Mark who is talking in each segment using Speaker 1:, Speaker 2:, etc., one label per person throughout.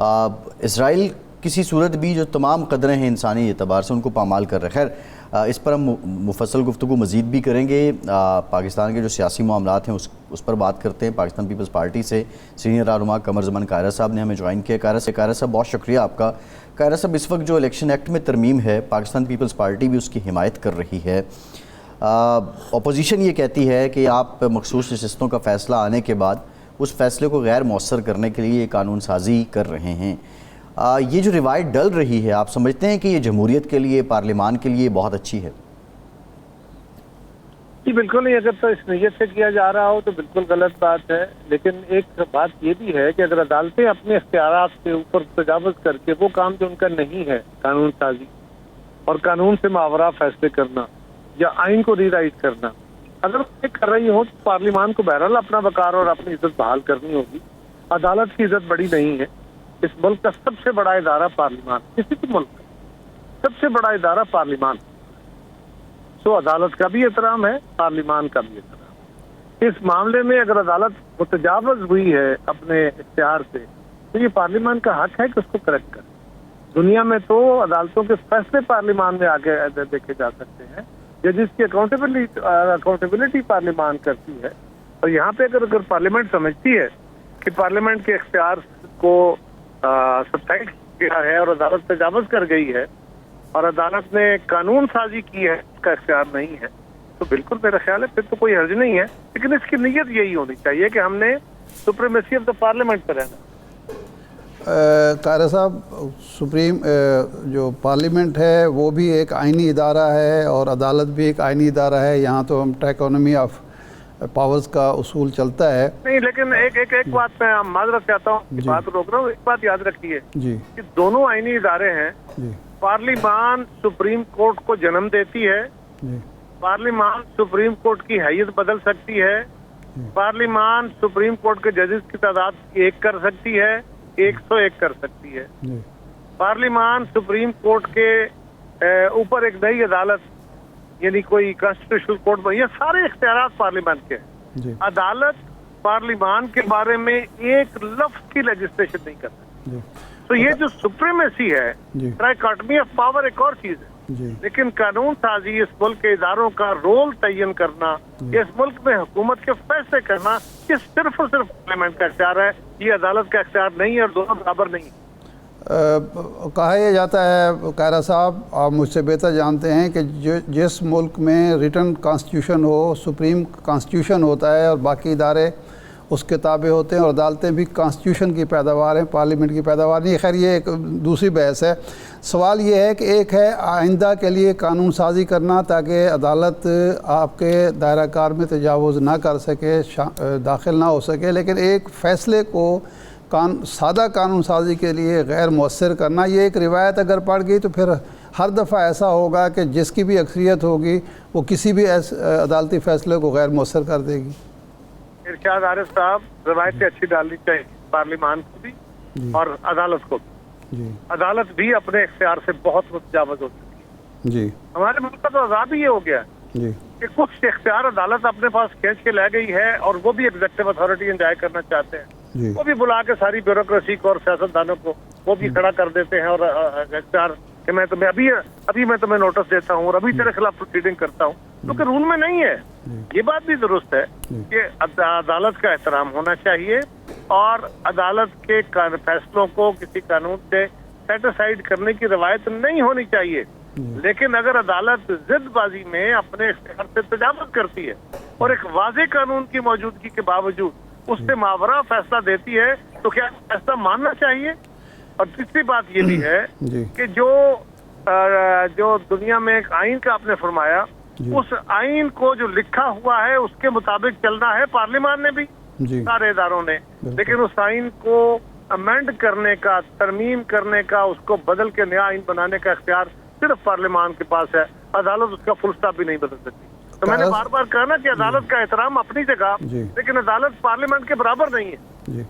Speaker 1: اسرائیل کسی صورت بھی جو تمام قدریں ہیں انسانی اعتبار سے ان کو پامال کر رہے. خیر اس پر ہم مفصل گفتگو مزید بھی کریں گے. پاکستان کے جو سیاسی معاملات ہیں اس پر بات کرتے ہیں. پاکستان پیپلز پارٹی سے سینئر رہنما قمر زمان قاہرہ صاحب نے ہمیں جوائن کیا. قاہرہ صاحب بہت شکریہ آپ کا. قاہرہ صاحب اس وقت جو الیکشن ایکٹ میں ترمیم ہے پاکستان پیپلز پارٹی بھی اس کی حمایت کر رہی ہے. اپوزیشن یہ کہتی ہے کہ آپ مخصوص نشستوں کا فیصلہ آنے کے بعد اس فیصلے کو غیر مؤثر کرنے کے لیے قانون سازی کر رہے ہیں. یہ جو روایت ڈل رہی ہے آپ سمجھتے ہیں کہ یہ جمہوریت کے لیے پارلیمان کے لیے بہت اچھی ہے؟
Speaker 2: جی بالکل نہیں. اگر تو اس نیت سے کیا جا رہا ہو تو بالکل غلط بات ہے. لیکن ایک بات یہ بھی ہے کہ اگر عدالتیں اپنے اختیارات سے اوپر تجاوز کر کے وہ کام جو ان کا نہیں ہے قانون سازی اور قانون سے ماورا فیصلے کرنا یا آئین کو ری رائٹ کرنا اگر وہ کر رہی ہو تو پارلیمان کو بہرحال اپنا وقار اور اپنی عزت بحال کرنی ہوگی. عدالت کی عزت بڑی نہیں ہے. اس ملک کا سب سے بڑا ادارہ پارلیمان, کسی بھی ملک کا سب سے بڑا ادارہ پارلیمان. سو عدالت کا بھی احترام ہے, پارلیمان کا بھی احترام. اس معاملے میں اگر عدالت متجاوز ہوئی ہے اپنے اختیار سے تو یہ پارلیمان کا حق ہے کہ اس کو کریکٹ کرے. دنیا میں تو عدالتوں کے فیصلے پارلیمان میں آگے دیکھے جا سکتے ہیں یا جس کی اکاؤنٹیبلٹی پارلیمان کرتی ہے. اور یہاں پہ اگر پارلیمنٹ سمجھتی ہے کہ پارلیمنٹ کے اختیار کو سبسائڈ کیا ہے اور عدالت تجاوز کر گئی ہے اور عدالت نے قانون سازی کی ہے, اس کا اختیار نہیں ہے, تو بالکل میرا خیال ہے پھر تو کوئی حرج نہیں ہے. لیکن اس کی نیت یہی ہونی چاہیے کہ ہم نے سپریمیسی آف دا پارلیمنٹ پہ رہنا.
Speaker 3: قاہرہ صاحب, سپریم جو پارلیمنٹ ہے وہ بھی ایک آئینی ادارہ ہے اور عدالت بھی ایک آئینی ادارہ ہے. یہاں تو ہم ٹیکانومی آف پاورز کا اصول چلتا ہے.
Speaker 2: نہیں لیکن ایک بات میں معذرت چاہتا ہوں, بات روک رہا ہوں. ایک بات یاد رکھیے
Speaker 3: جی
Speaker 2: کہ دونوں آئینی ادارے ہیں.
Speaker 3: جی
Speaker 2: پارلیمان سپریم کورٹ کو جنم دیتی ہے.
Speaker 3: جی
Speaker 2: پارلیمان سپریم کورٹ کی حیثیت بدل سکتی ہے. پارلیمان سپریم کورٹ کے ججز کی تعداد 1 کر سکتی ہے, 101 کر سکتی ہے.
Speaker 3: جی
Speaker 2: پارلیمان سپریم کورٹ کے اوپر ایک نئی عدالت یعنی کوئی کانسٹیٹیوشنل کورٹ میں, یہ سارے اختیارات پارلیمان کے ہیں.
Speaker 3: جی
Speaker 2: عدالت پارلیمان کے بارے میں ایک لفظ کی لیجسلیشن نہیں کر سکتی.
Speaker 3: جی
Speaker 2: تو یہ جو سپریمیسی ہے,
Speaker 3: جی
Speaker 2: ٹرائکاٹمی آف پاور ایک اور چیز ہے.
Speaker 3: جی
Speaker 2: لیکن قانون سازی, اس ملک کے اداروں کا رول تعین کرنا, اس ملک میں حکومت کے فیصلے کرنا, یہ صرف اور صرف پارلیمنٹ کا اختیار ہے. یہ عدالت کا اختیار نہیں ہے اور دونوں برابر نہیں ہیں.
Speaker 3: کہا یہ جاتا ہے قاہرہ صاحب, آپ مجھ سے بہتر جانتے ہیں کہ جس ملک میں ریٹن کانسٹیٹیوشن ہو, سپریم کانسٹیٹیوشن ہوتا ہے اور باقی ادارے اس کے تابع ہوتے ہیں, اور عدالتیں بھی کانسٹیٹیوشن کی پیداوار ہیں, پارلیمنٹ کی پیداوار نہیں. خیر یہ ایک دوسری بحث ہے. سوال یہ ہے کہ ایک ہے آئندہ کے لیے قانون سازی کرنا تاکہ عدالت آپ کے دائرہ کار میں تجاوز نہ کر سکے, داخل نہ ہو سکے, لیکن ایک فیصلے کو سادہ قانون سازی کے لیے غیر مؤثر کرنا, یہ ایک روایت اگر پڑ گئی تو پھر ہر دفعہ ایسا ہوگا کہ جس کی بھی اکثریت ہوگی وہ کسی بھی عدالتی فیصلے کو غیر مؤثر کر دے گی.
Speaker 2: ارشاد عارف صاحب, روایتیں اچھی ڈالنی چاہیے پارلیمان کو بھی اور عدالت کو بھی.
Speaker 3: جی
Speaker 2: عدالت بھی اپنے اختیار سے بہت متجاوز ہو چکی ہے.
Speaker 3: جی
Speaker 2: ہمارے ملک کا تو عذاب ہی یہ ہو گیا
Speaker 3: جی
Speaker 2: کہ کچھ اختیار عدالت اپنے پاس کھینچ کے لے گئی ہے اور وہ بھی ایگزیکٹو اتھارٹی انجوائے کرنا چاہتے ہیں.
Speaker 3: جی
Speaker 2: وہ بھی بلا کے ساری بیوروکریسی کو اور سیاستدانوں کو وہ بھی کھڑا کر دیتے ہیں اور اختیار کہ میں تمہیں ابھی میں تمہیں نوٹس دیتا ہوں اور ابھی تیرے خلاف پروسیڈنگ کرتا ہوں, کیونکہ رول میں نہیں ہے. یہ بات بھی درست ہے کہ عدالت کا احترام ہونا چاہیے اور عدالت کے فیصلوں کو کسی قانون سے سیٹ اسائڈ کرنے کی روایت نہیں ہونی چاہیے. لیکن اگر عدالت ضد بازی میں اپنے اختیار سے تجاوز کرتی ہے اور ایک واضح قانون کی موجودگی کے باوجود اس سے ماورا فیصلہ دیتی ہے تو کیا فیصلہ ماننا چاہیے. اور تیسری بات یہ بھی ہے کہ جو دنیا میں ایک آئین کا آپ نے فرمایا, اس آئین کو جو لکھا ہوا ہے اس کے مطابق چلنا ہے پارلیمان نے بھی, سارے اداروں نے. لیکن اس آئین کو امینڈ کرنے کا, ترمیم کرنے کا, اس کو بدل کے نیا آئین بنانے کا اختیار صرف پارلیمان کے پاس ہے. عدالت اس کا فل سٹاپ بھی نہیں بدل سکتی. تو میں نے بار بار کہا نا کہ عدالت کا احترام اپنی جگہ, لیکن عدالت پارلیمنٹ کے برابر نہیں ہے.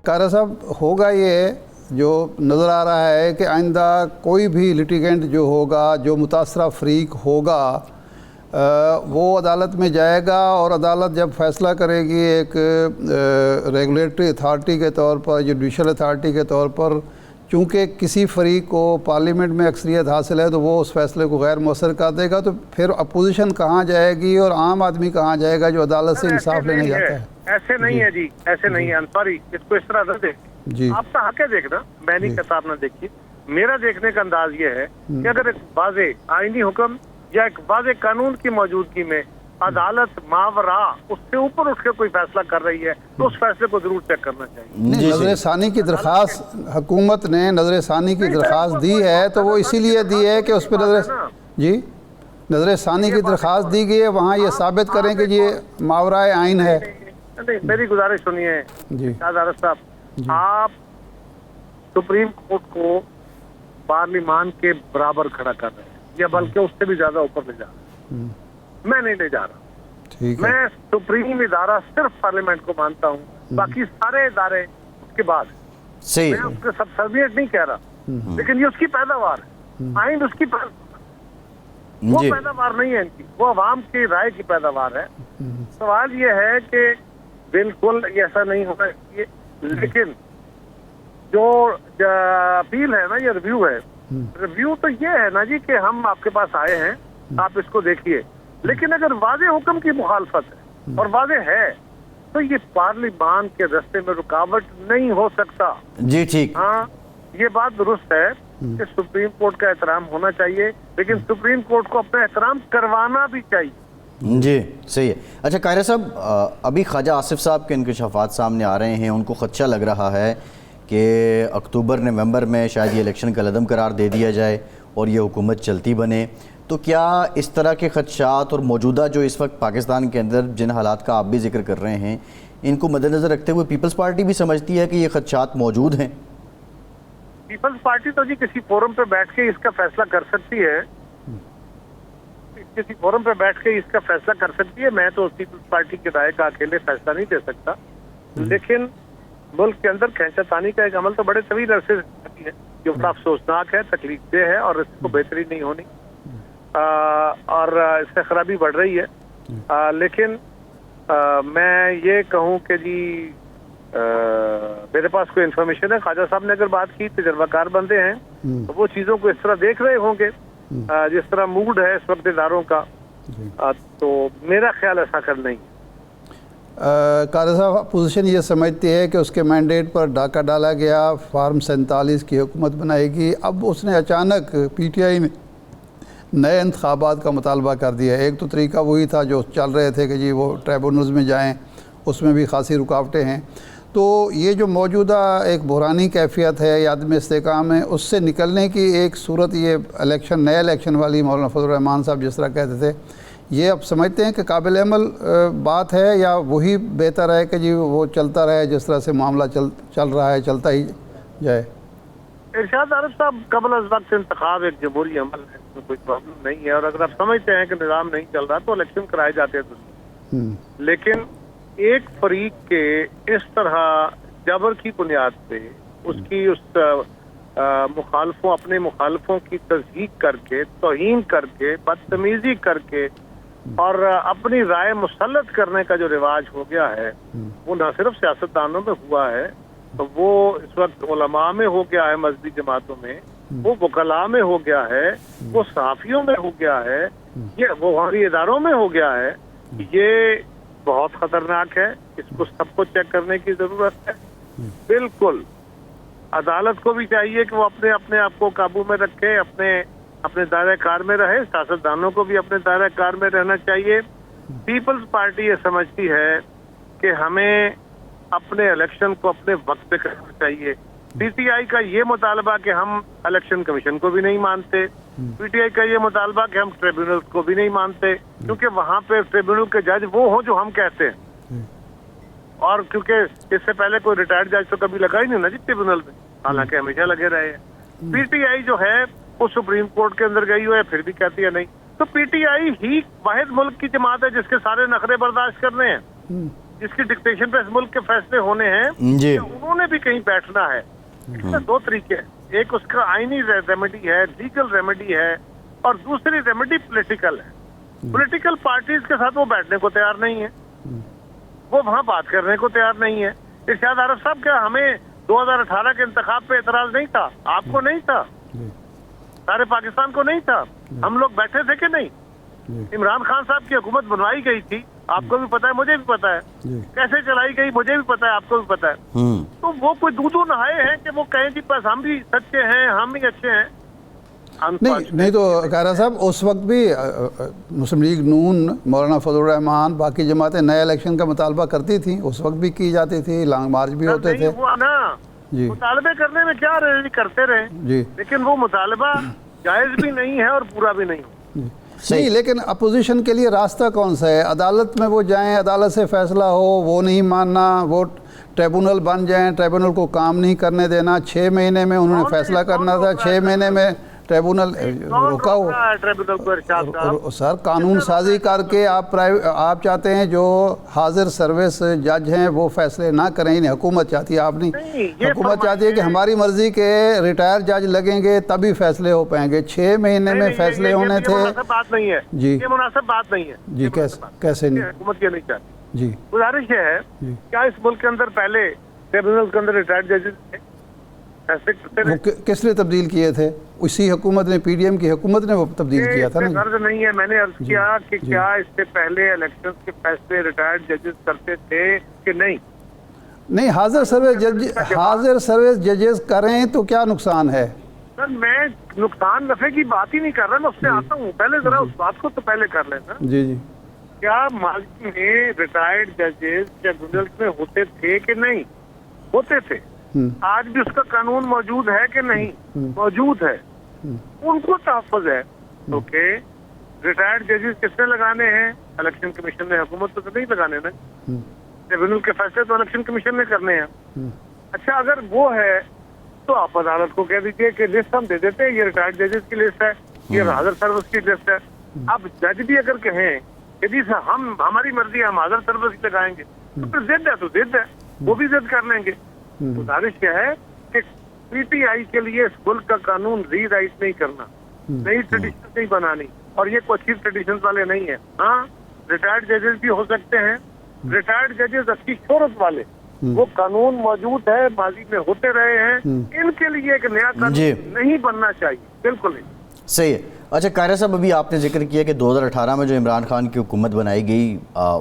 Speaker 3: قاہرہ صاحب, ہوگا یہ جو نظر آ رہا ہے کہ آئندہ کوئی بھی لٹیگنٹ جو ہوگا، جو متاثرہ فریق ہوگا، وہ عدالت میں جائے گا، اور عدالت جب فیصلہ کرے گی ایک ریگولیٹری اتھارٹی کے طور پر، جوڈیشل اتھارٹی کے طور پر، چونکہ کسی فریق کو پارلیمنٹ میں اکثریت حاصل ہے تو وہ اس فیصلے کو غیر مؤثر کر دے گا، تو پھر اپوزیشن کہاں جائے گی اور عام آدمی کہاں جائے گا جو عدالت سے انصاف لینے جاتا ہے؟
Speaker 2: ایسے نہیں ہے جی، ایسے نہیں ہے، سوری، اس کو اس طرح نہ دیکھ،
Speaker 3: جی
Speaker 2: آپ کا حق ہے دیکھنا، میں نہیں کہتا آپ نہ دیکھیے، میرا دیکھنے کا انداز یہ ہے کہ اگر ایک واضح آئینی حکم یا ایک واضح قانون کی موجودگی میں عدالت ماورا اس سے اوپر اٹھ کے کوئی فیصلہ کر رہی ہے تو اس فیصلے کو ضرور چیک کرنا چاہیے۔
Speaker 3: نظر ثانی کی درخواست حکومت نے نظر ثانی کی درخواست دی ہے تو وہ اسی لیے دی ہے کہ اس پہ نظر ثانی کی درخواست دی گئی ہے، وہاں یہ ثابت کریں کہ یہ ماورائے آئین ہے۔
Speaker 2: نہیں، میری گزارش سنیے شاہد عارف صاحب، آپ سپریم کورٹ کو پارلیمان کے برابر کھڑا کر رہے ہیں یا بلکہ اس سے بھی زیادہ اوپر لے جا رہے ہیں، میں نہیں لے جا رہا، میں سپریم ادارہ صرف پارلیمنٹ کو مانتا ہوں، باقی سارے ادارے اس کے بعد، میں اس کے سبسیڈیٹ نہیں کہہ رہا، لیکن یہ اس کی پیداوار ہے، آئین اس کی وہ پیداوار نہیں ہے ان کی، وہ عوام کی رائے کی پیداوار ہے۔ سوال یہ ہے کہ بالکل ایسا نہیں ہونا چاہیے، لیکن جو اپیل ہے نا، یہ ریویو ہے، ریویو تو یہ ہے نا جی کہ ہم آپ کے پاس آئے ہیں، آپ اس کو دیکھیے، لیکن اگر واضح حکم کی مخالفت ہے اور واضح ہے تو یہ پارلیمان کے راستے میں رکاوٹ نہیں ہو سکتا۔
Speaker 1: جی ٹھیک،
Speaker 2: ہاں یہ بات درست ہے کہ سپریم کورٹ کا احترام ہونا چاہیے، لیکن سپریم کورٹ کو اپنا احترام کروانا بھی چاہیے۔
Speaker 1: جی صحیح ہے۔ اچھا قاہرہ صاحب، ابھی خواجہ آصف صاحب کے انکشافات سامنے آ رہے ہیں، ان کو خدشہ لگ رہا ہے کہ اکتوبر نومبر میں شاید یہ الیکشن کا لدم قرار دے دیا جائے اور یہ حکومت چلتی بنے، تو کیا اس طرح کے خدشات اور موجودہ جو اس وقت پاکستان کے اندر جن حالات کا آپ بھی ذکر کر رہے ہیں، ان کو مد نظر رکھتے ہوئے پیپلز پارٹی بھی سمجھتی ہے کہ یہ خدشات موجود ہیں؟
Speaker 2: پیپلز پارٹی تو جی کسی فورم پہ بیٹھ کے اس کا فیصلہ کر سکتی ہے، کسی فورم پہ بیٹھ کے اس کا فیصلہ کر سکتی ہے، میں تو پیپلز پارٹی کے رائے کا اکیلے فیصلہ نہیں دے سکتا، لیکن ملک کے اندر کھینچا تانی کا ایک عمل تو بڑے طویل عرصے سے جاری ہے، جو بڑا افسوسناک ہے، تکلیف دہ ہے، اور اس کو بہتری نہیں ہونی، اور اس سے خرابی بڑھ رہی ہے، لیکن میں یہ کہوں کہ جی میرے پاس کوئی انفارمیشن ہے، خواجہ صاحب نے اگر بات کی، تجربہ کار بندے ہیں تو وہ چیزوں کو اس طرح دیکھ رہے ہوں گے جس طرح موڈ ہے اس وقت اداروں کا، تو میرا خیال ایسا کر نہیں۔
Speaker 3: قاضی صاحب پوزیشن یہ سمجھتی ہے کہ اس کے مینڈیٹ پر ڈاکہ ڈالا گیا، فارم 47 کی حکومت بنائے گی، اب اس نے اچانک پی ٹی آئی میں نئے انتخابات کا مطالبہ کر دیا۔ ایک تو طریقہ وہی تھا جو چل رہے تھے کہ جی وہ ٹریبونلز میں جائیں، اس میں بھی خاصی رکاوٹیں ہیں، تو یہ جو موجودہ ایک بحرانی کیفیت ہے یا عدم استحکام ہے، اس سے نکلنے کی ایک صورت یہ الیکشن، نئے الیکشن والی مولانا فضل الرحمان صاحب جس طرح کہتے تھے، یہ اب سمجھتے ہیں کہ قابل عمل بات ہے، یا وہی بہتر ہے کہ جی وہ چلتا رہے جس طرح سے معاملہ چل رہا ہے، چلتا ہی جائے؟
Speaker 2: ارشاد عارف صاحب، قبل از وقت انتخاب ایک جمہوری عمل ہے، اس میں کوئی پرابلم نہیں ہے، اور اگر آپ سمجھتے ہیں کہ نظام نہیں چل رہا تو الیکشن کرائے جاتے ہیں، لیکن ایک فریق کے اس طرح جبر کی بنیاد پہ اس کی اس مخالفوں، اپنے مخالفوں کی تصدیق کر کے، توہین کر کے، بدتمیزی کر کے اور اپنی رائے مسلط کرنے کا جو رواج ہو گیا ہے، وہ نہ صرف سیاستدانوں میں ہوا ہے، تو وہ اس وقت علماء میں ہو گیا ہے، مذہبی جماعتوں میں، وہ وکلاء میں ہو گیا ہے، وہ صحافیوں میں ہو گیا ہے، یہ وہ ہماری اداروں میں ہو گیا ہے۔ یہ بہت خطرناک ہے، اس کو سب کو چیک کرنے کی ضرورت ہے۔ بالکل عدالت کو بھی چاہیے کہ وہ اپنے آپ کو قابو میں رکھے، اپنے دائرہ کار میں رہے، سیاستدانوں کو بھی اپنے دائرہ کار میں رہنا چاہیے۔ پیپلز پارٹی یہ سمجھتی ہے کہ ہمیں اپنے الیکشن کو اپنے وقت پہ کرنا چاہیے۔ پی ٹی آئی کا یہ مطالبہ کہ ہم الیکشن کمیشن کو بھی نہیں مانتے، پی ٹی آئی کا یہ مطالبہ کہ ہم ٹریبیونل کو بھی نہیں مانتے، کیونکہ وہاں پہ ٹریبیونل کے جج وہ ہوں جو ہم کہتے ہیں، اور کیونکہ اس سے پہلے کوئی ریٹائرڈ جج تو کبھی لگا ہی نہیں نا جی ٹریبیونل میں، حالانکہ ہمیشہ لگے رہے ہیں۔ پی ٹی آئی جو ہے وہ سپریم کورٹ کے اندر گئی ہوئی ہے، پھر بھی کہتی ہے نہیں، تو پی ٹی آئی ہی واحد ملک کی جماعت ہے جس کے سارے نخرے برداشت کرنے ہیں، جس کی ڈکٹیشن پہ اس ملک کے فیصلے ہونے ہیں، انہوں نے بھی کہیں بیٹھنا ہے۔ اس میں دو طریقے ہیں، ایک اس کا آئینی ریمیڈی ہے، لیگل ریمیڈی ہے، اور دوسری ریمیڈی پولیٹیکل ہے۔ پولیٹیکل پارٹیز کے ساتھ وہ بیٹھنے کو تیار نہیں ہے، وہ وہاں بات کرنے کو تیار نہیں ہے۔ ارشاد عارف صاحب، کیا ہمیں 2018 کے انتخاب پہ اعتراض نہیں تھا؟ آپ کو نہیں تھا؟ سارے پاکستان کو نہیں تھا؟ ہم لوگ بیٹھے تھے کہ نہیں؟ عمران خان صاحب کی حکومت بنوائی گئی تھی، آپ کو بھی پتا ہے، مجھے بھی پتا ہے، کیسے چلائی گئی مجھے بھی پتا ہے، آپ کو بھی پتا ہے۔ تو وہ کوئی دودھ نہائے ہیں کہ وہ کہیں جی بس ہم بھی سچے ہیں، ہم بھی اچھے ہیں؟
Speaker 3: نہیں تو قاہرہ صاحب اس وقت بھی مسلم لیگ نون، مولانا فضل الرحمان، باقی جماعتیں نئے الیکشن کا مطالبہ کرتی تھیں، اس وقت بھی کی جاتی تھی، لانگ مارچ بھی ہوتے تھے۔
Speaker 2: جی، مطالبے کرنے میں کیا رہے، کرتے رہے
Speaker 3: جی،
Speaker 2: لیکن وہ مطالبہ جائز بھی نہیں ہے اور پورا بھی نہیں۔
Speaker 3: نہیں، لیکن اپوزیشن کے لیے راستہ کون سا ہے؟ عدالت میں وہ جائیں، عدالت سے فیصلہ ہو، وہ نہیں ماننا، وہ ٹریبونل بن جائیں، ٹریبونل کو کام نہیں کرنے دینا۔ 6 مہینے میں انہوں نے فیصلہ کرنا تھا، 6 مہینے میں ٹریبونل روکا ہو۔ سر قانون سازی کر کے آپ چاہتے ہیں جو حاضر سروس جج ہیں وہ فیصلے نہ کریں، انہیں حکومت چاہتی ہے، آپ نہیں، حکومت چاہتی ہے کہ ہماری مرضی کے ریٹائر جج لگیں گے تبھی فیصلے ہو پائیں گے۔ 6 مہینے میں فیصلے ہونے تھے۔
Speaker 2: بات نہیں ہے جی، یہ مناسب بات نہیں ہے
Speaker 3: جی، کیسے نہیں؟
Speaker 2: حکومت یہ نہیں چاہتی
Speaker 3: جی۔
Speaker 2: گزارش یہ ہے، کیا اس ملک کے اندر پہلے ٹریبونل کے اندر ریٹائرڈ ججز
Speaker 3: کس نے تبدیل کیے تھے؟ اسی حکومت نے، پی ڈی ایم کی حکومت نے وہ تبدیل کیا تھا نا۔
Speaker 2: غرض نہیں ہے، میں نے عرض کیا کہ کیا اس سے پہلے الیکشن کے فیصلے ریٹائرڈ ججز کرتے تھے کہ نہیں؟
Speaker 3: نہیں، حاضر سروس ججز کریں تو کیا نقصان ہے؟
Speaker 2: سر میں نقصان نفع کی بات ہی نہیں کر رہا، میں اس سے آتا ہوں، پہلے ذرا اس بات کو تو پہلے کر لینا۔
Speaker 3: جی جی،
Speaker 2: کیا ماضی میں ریٹائرڈ ججز ٹریبونلز میں ہوتے تھے کہ نہیں؟ ہوتے تھے۔ آج بھی اس کا قانون موجود ہے کہ نہیں؟ موجود ہے، ان کو تحفظ ہے۔ اوکے، ریٹائرڈ ججز کس نے لگانے ہیں؟ الیکشن کمیشن نے، حکومت تو نہیں لگانے نا۔ ٹریبونل کے فیصلے تو الیکشن کمیشن نے کرنے ہیں۔ اچھا، اگر وہ ہے تو آپ عدالت کو کہہ دیجیے کہ لسٹ ہم دے دیتے ہیں، یہ ریٹائرڈ ججز کی لسٹ ہے، یہ حاضر سروس کی لسٹ ہے۔ اب جج بھی اگر کہیں کہ جی ہم ہماری مرضی ہم حاضر سروس کی لگائیں گے، تو پھر ضد ہے تو ضد ہے، وہ بھی ضد کر لیں گے۔ گزارش کیا ہے کہ پی ٹی آئی کے لیے اس ملک کا قانون ری رائٹ نہیں کرنا، نئی ٹریڈیشن نہیں بنانی، اور یہ کوئی اچھی ٹریڈیشن والے نہیں ہیں۔ ہاں، ریٹائرڈ ججز بھی ہو سکتے ہیں، ریٹائرڈ ججز اچھی شہرت والے، وہ قانون موجود ہے، ماضی میں ہوتے رہے ہیں، ان کے لیے ایک نیا قانون نہیں بننا چاہیے، بالکل نہیں۔
Speaker 1: صحیح ہے۔ اچھا قاہرہ صاحب، ابھی آپ نے ذکر کیا کہ 2018 میں جو عمران خان کی حکومت بنائی گئی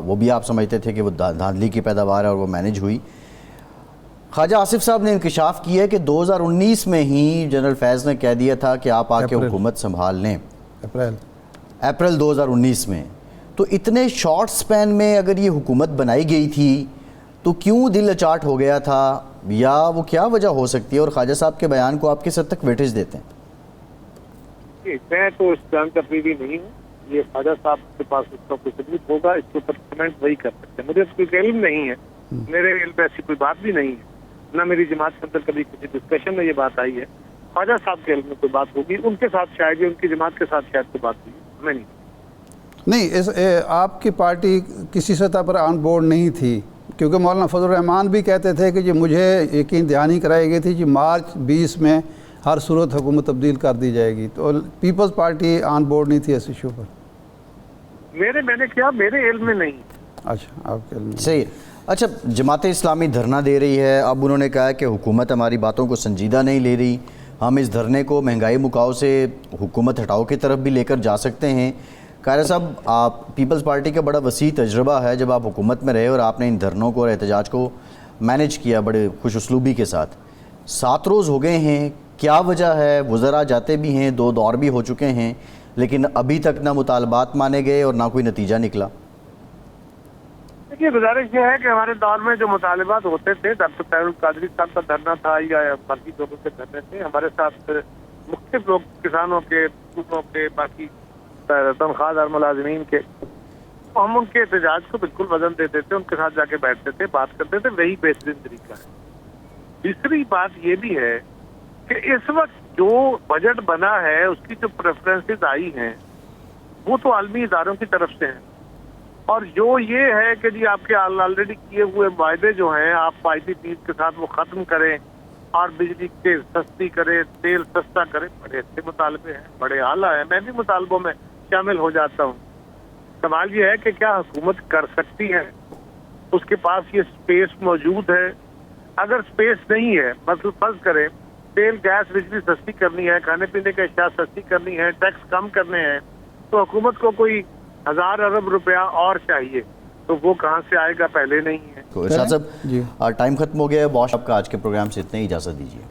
Speaker 1: وہ بھی آپ سمجھتے تھے کہ وہ دھاندلی کی پیداوار ہے اور وہ مینج ہوئی۔ خواجہ آصف صاحب نے انکشاف کیا ہے کہ 2019 میں ہی جنرل فیض نے کہہ دیا تھا کہ آپ آ کے حکومت سنبھال لیں، اپریل 2019 میں۔ تو اتنے شارٹ سپین میں اگر یہ حکومت بنائی گئی تھی تو کیوں دل اچاٹ ہو گیا تھا، یا وہ کیا وجہ ہو سکتی ہے؟ اور خواجہ صاحب کے بیان کو آپ کس حد تک ویٹیج دیتے ہیں؟
Speaker 2: میں تو اس بیان کا پریوی نہیں ہوں، یہ خواجہ صاحب کے پاس اس کا کوئی ثبوت ہوگا، اس کے اوپر کمنٹ وہی کر سکتے ہیں۔ مجھے اس کوئی علم نہیں ہے، میرے علم میں ایسی کوئی بات بھی نہیں ہے، نہ میری جماعت کے اندر کبھی کسی ڈسکشن میں یہ بات آئی ہے۔ خواجہ صاحب کے علم میں کوئی بات ہوگی، ان کے ساتھ شاید، ان کی جماعت کے ساتھ شاید کوئی بات ہوئی، ہمیں نہیں۔
Speaker 3: آپ کی پارٹی کسی سطح پر آن بورڈ نہیں تھی، کیونکہ مولانا فضل الرحمان بھی کہتے تھے کہ جی مجھے یقین دہانی کرائی گئی تھی جی مارچ 20 میں ہر صورت حکومت تبدیل کر دی جائے گی، تو پیپلز پارٹی آن بورڈ نہیں تھی اس ایشو پر۔
Speaker 2: میں نے کیا، میرے علم میں نہیں۔
Speaker 3: اچھا، آپ کے علم میں
Speaker 1: صحیح۔ اچھا، جماعت اسلامی دھرنا دے رہی ہے، اب انہوں نے کہا کہ حکومت ہماری باتوں کو سنجیدہ نہیں لے رہی، ہم اس دھرنے کو مہنگائی مکاؤ سے حکومت ہٹاؤ کی طرف بھی لے کر جا سکتے ہیں۔ قاہرہ صاحب، آپ پیپلز پارٹی کا بڑا وسیع تجربہ ہے، جب آپ حکومت میں رہے اور آپ نے ان دھرنوں کو اور احتجاج کو مینج کیا بڑے خوش اسلوبی کے ساتھ، 7 روز ہو گئے ہیں، کیا وجہ ہے؟ وزراء جاتے بھی ہیں، 2 دور بھی ہو چکے ہیں، لیکن ابھی تک نہ مطالبات مانے گئے اور نہ کوئی نتیجہ نکلا۔
Speaker 2: دیکھیے، گزارش یہ ہے کہ ہمارے دور میں جو مطالبات ہوتے تھے، ڈاکٹر طاہر القادری صاحب کا دھرنا تھا یا باقی لوگوں کے دھرنے تھے، ہمارے ساتھ مختلف لوگ، کسانوں کے، مزدوروں کے، باقی تنخواہ دار ملازمین کے، ہم ان کے احتجاج کو بالکل وزن دیتے تھے، ان کے ساتھ جا کے بیٹھتے تھے، بات کرتے تھے، وہی بہترین طریقہ ہے۔ تیسری بات یہ بھی ہے کہ اس وقت جو بجٹ بنا ہے، اس کی جو پریفرنسز آئی ہیں وہ تو عالمی اداروں کی طرف سے ہیں، اور جو یہ ہے کہ جی آپ کے آلریڈی کیے ہوئے معاہدے جو ہیں آپ آئی پی پیز کے ساتھ وہ ختم کریں، اور بجلی کے سستی کرے، تیل سستا کرے، بڑے اچھے مطالبے ہیں، بڑے اعلیٰ ہیں، میں بھی مطالبوں میں شامل ہو جاتا ہوں۔ سوال یہ ہے کہ کیا حکومت کر سکتی ہے؟ اس کے پاس یہ سپیس موجود ہے؟ اگر سپیس نہیں ہے، مثلا فرض کریں تیل گیس بجلی سستی کرنی ہے، کھانے پینے کی اشیاء سستی کرنی ہے، ٹیکس کم کرنے ہیں، تو حکومت کو کوئی 1000 ارب روپیہ اور چاہیے، تو وہ کہاں سے آئے گا؟ پہلے نہیں ہے۔
Speaker 1: ارشاد صاحب ٹائم ختم ہو گیا ہے، بہت آپ کا آج کے پروگرام سے اتنے ہی اجازت دیجیے۔